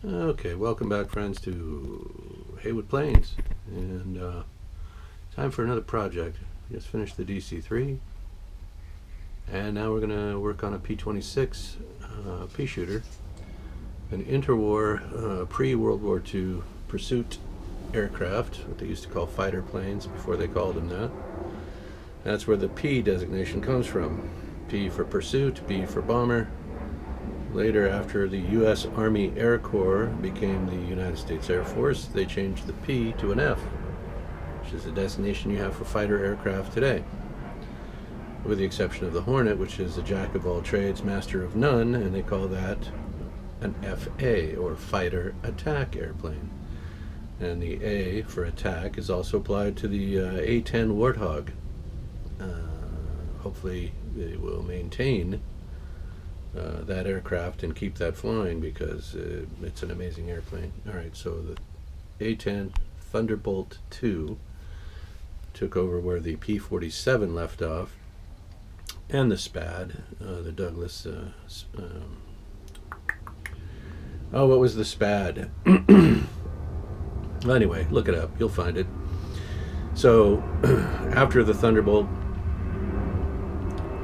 Okay, welcome back, friends, to Haywood Plains, and time for another project. Just finished the DC-3, and now we're going to work on a P-26 Peashooter, an interwar, pre-World War II pursuit aircraft, what they used to call fighter planes before they called them that. That's where the P designation comes from. P for pursuit, B for bomber. Later, after the U.S. Army Air Corps became the United States Air Force, they changed the P to an F, which is the designation you have for fighter aircraft today, with the exception of the Hornet, which is a jack of all trades, master of none, and they call that an FA, or fighter attack airplane. And the A for attack is also applied to the A-10 Warthog. Hopefully they will maintain that aircraft and keep that flying, because it's an amazing airplane. Alright, so the A-10 Thunderbolt II took over where the P-47 left off, and the SPAD, the Douglas what was the SPAD? Anyway, look it up, you'll find it. So after the Thunderbolt,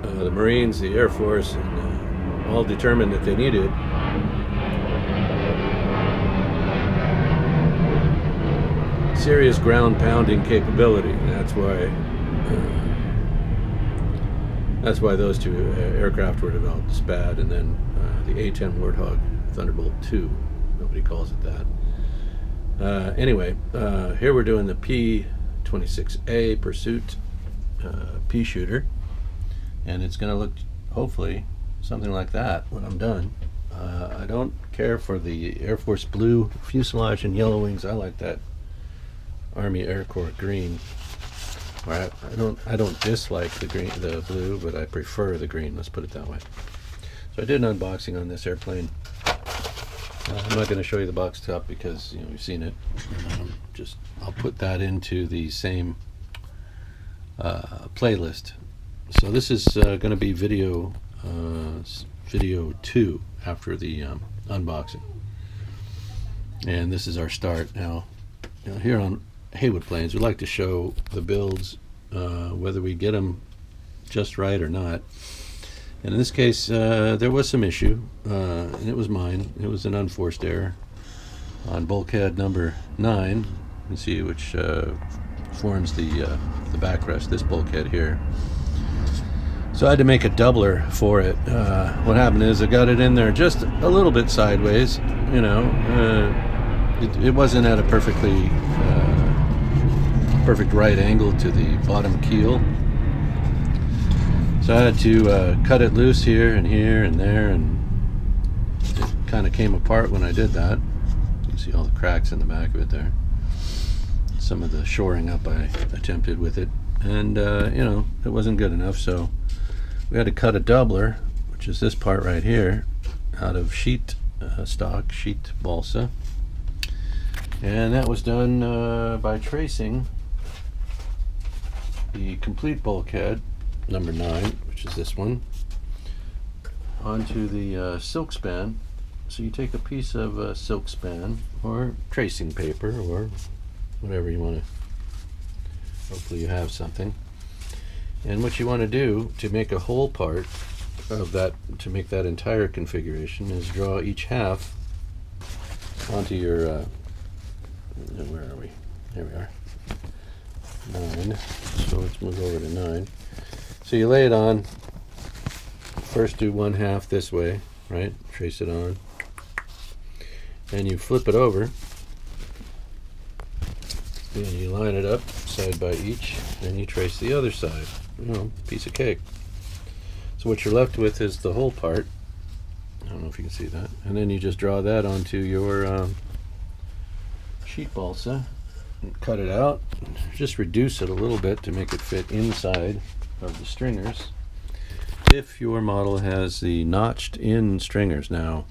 the Marines, the Air Force, and all determined that they needed serious ground pounding capability. That's why those two aircraft were developed, the SPAD and then the A-10 Warthog Thunderbolt II. Nobody calls it that. Anyway, here we're doing the P-26A pursuit Peashooter, and it's going to look, hopefully, something like that when I'm done. I don't care for the Air Force blue fuselage and yellow wings. I like that Army Air Corps green. I don't dislike the blue, but I prefer the green. Let's put it that way. So I did an unboxing on this airplane. I'm not going to show you the box top because you've seen it. I'll put that into the same playlist. So this is going to be video 2 after the unboxing, and this is our start. Now here on Haywood Plains, we like to show the builds, whether we get them just right or not. And in this case, there was some issue, and it was mine. It was an unforced error on bulkhead number 9. You can see which forms the backrest, this bulkhead here. So I had to make a doubler for it. What happened is I got it in there just a little bit sideways. It wasn't at a perfect right angle to the bottom keel. So I had to cut it loose here and there, and it kind of came apart when I did that. You can see all the cracks in the back of it there. Some of the shoring up I attempted with it, and it wasn't good enough, so we had to cut a doubler, which is this part right here, out of sheet stock, sheet balsa. And that was done by tracing the complete bulkhead, number 9, which is this one, onto the silk span. So you take a piece of silk span or tracing paper or whatever you want to, hopefully you have something. And what you want to do to make a whole part of that, to make that entire configuration, is draw each half onto your, where are we? There we are. 9. So let's move over to 9. So you lay it on. First do one half this way, right? Trace it on. And you flip it over. And you line it up side by each. And you trace the other side. Piece of cake. So what you're left with is the whole part. I don't know if you can see that. And then you just draw that onto your sheet balsa and cut it out. Just reduce it a little bit to make it fit inside of the stringers, if your model has the notched in stringers. Now,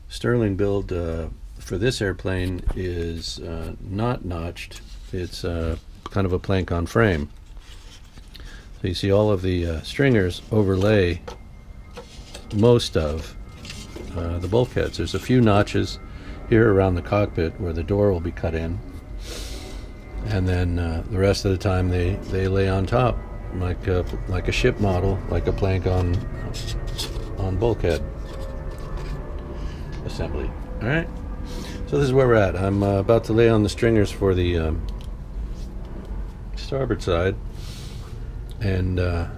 Sterling build for this airplane is not notched. It's kind of a plank on frame. So you see all of the stringers overlay most of the bulkheads. There's a few notches here around the cockpit where the door will be cut in, and then the rest of the time they lay on top like a ship model, like a plank on bulkhead assembly. All right, so this is where we're at. I'm about to lay on the stringers for the starboard side, and I'm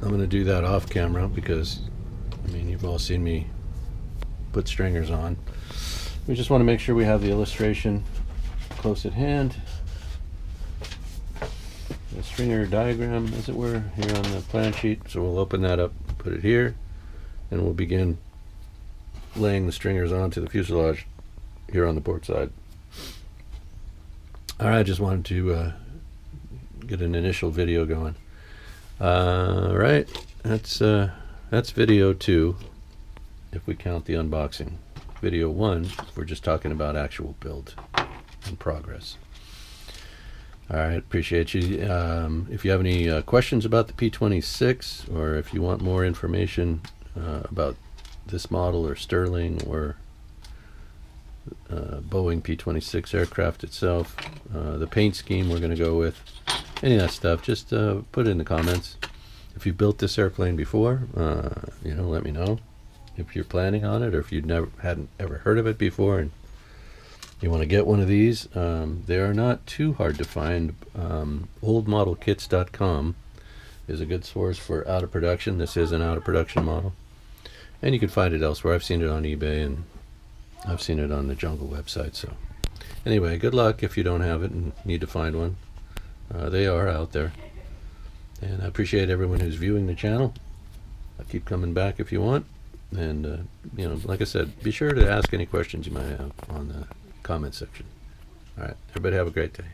going to do that off camera because, I mean, you've all seen me put stringers on. We just want to make sure we have the illustration close at hand. The stringer diagram, as it were, here on the plan sheet. So we'll open that up, put it here, and we'll begin laying the stringers onto the fuselage here on the port side. All right, I just wanted to get an initial video going. All right, that's video 2, if we count the unboxing. Video 1, we're just talking about actual build and progress. All right, appreciate you. If you have any questions about the P-26, or if you want more information about this model or Sterling or Boeing P-26 aircraft itself, the paint scheme we're going to go with, any of that stuff, just put it in the comments. If you built this airplane before, you know, let me know if you're planning on it, or if you hadn't ever heard of it before and you want to get one of these. They are not too hard to find. Oldmodelkits.com is a good source for out of production. This is an out of production model, and you can find it elsewhere. I've seen it on eBay, and I've seen it on the Jungle website. So anyway, good luck if you don't have it and need to find one. They are out there, and I appreciate everyone who's viewing the channel. I'll keep coming back if you want, and you know, like I said, be sure to ask any questions you might have on the comment section. All right, everybody have a great day.